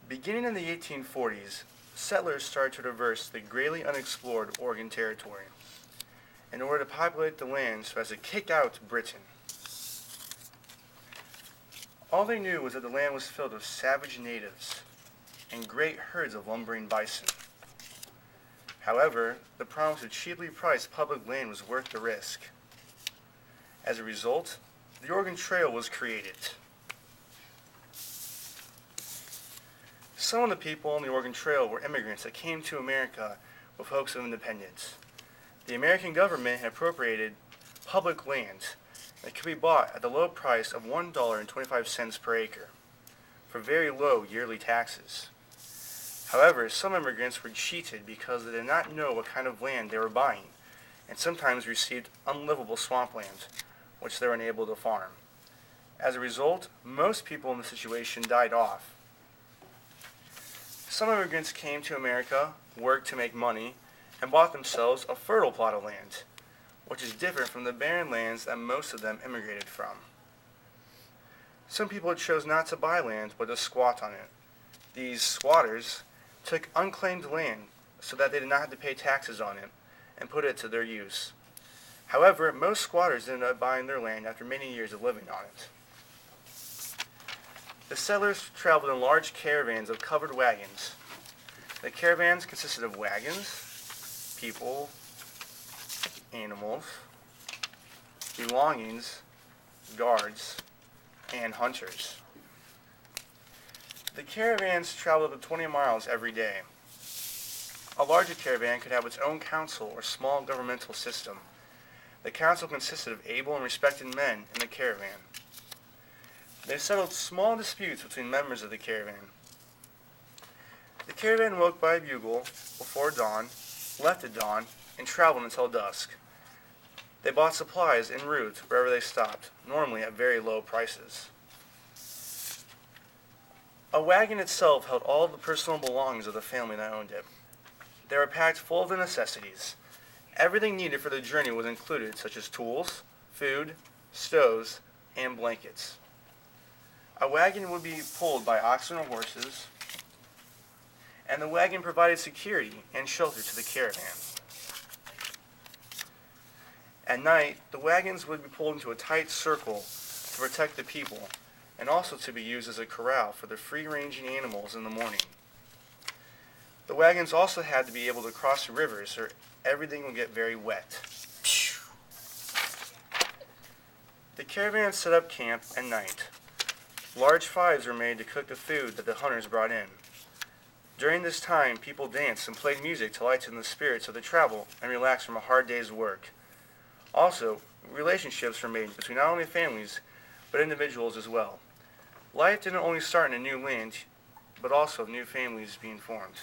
Beginning in the 1840s, settlers started to traverse the greatly unexplored Oregon Territory in order to populate the land so as to kick out Britain. All they knew was that the land was filled with savage natives and great herds of lumbering bison. However, the promise of cheaply priced public land was worth the risk. As a result, the Oregon Trail was created. Some of the people on the Oregon Trail were immigrants that came to America with hopes of independence. The American government had appropriated public land that could be bought at the low price of $1.25 per acre for very low yearly taxes. However, some immigrants were cheated because they did not know what kind of land they were buying and sometimes received unlivable swampland, which they were unable to farm. As a result, most people in the situation died off. Some immigrants came to America, worked to make money, and bought themselves a fertile plot of land, which is different from the barren lands that most of them immigrated from. Some people chose not to buy land but to squat on it. These squatters took unclaimed land so that they did not have to pay taxes on it and put it to their use. However, most squatters ended up buying their land after many years of living on it. The settlers traveled in large caravans of covered wagons. The caravans consisted of wagons, people, animals, belongings, guards, and hunters. The caravans traveled up to 20 miles every day. A larger caravan could have its own council or small governmental system. The council consisted of able and respected men in the caravan. They settled small disputes between members of the caravan. The caravan woke by a bugle before dawn, left at dawn, and traveled until dusk. They bought supplies en route wherever they stopped, normally at very low prices. A wagon itself held all the personal belongings of the family that owned it. They were packed full of the necessities. Everything needed for the journey was included, such as tools, food, stoves, and blankets. A wagon would be pulled by oxen or horses, and the wagon provided security and shelter to the caravan. At night, the wagons would be pulled into a tight circle to protect the people, and also to be used as a corral for the free-ranging animals in the morning. The wagons also had to be able to cross rivers, or everything would get very wet. The caravan set up camp at night. Large fires were made to cook the food that the hunters brought in. During this time, people danced and played music to lighten the spirits of the travel and relax from a hard day's work. Also, relationships were made between not only families, but individuals as well. Life didn't only start in a new land, but also new families being formed.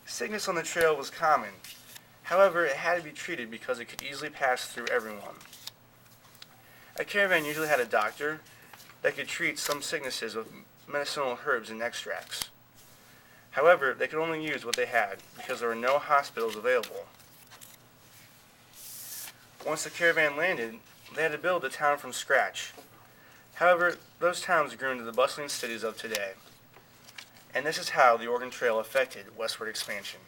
Sickness on the trail was common. However, it had to be treated because it could easily pass through everyone. A caravan usually had a doctor that could treat some sicknesses with medicinal herbs and extracts. However, they could only use what they had because there were no hospitals available. Once the caravan landed, they had to build a town from scratch. However, those towns grew into the bustling cities of today. And this is how the Oregon Trail affected westward expansion.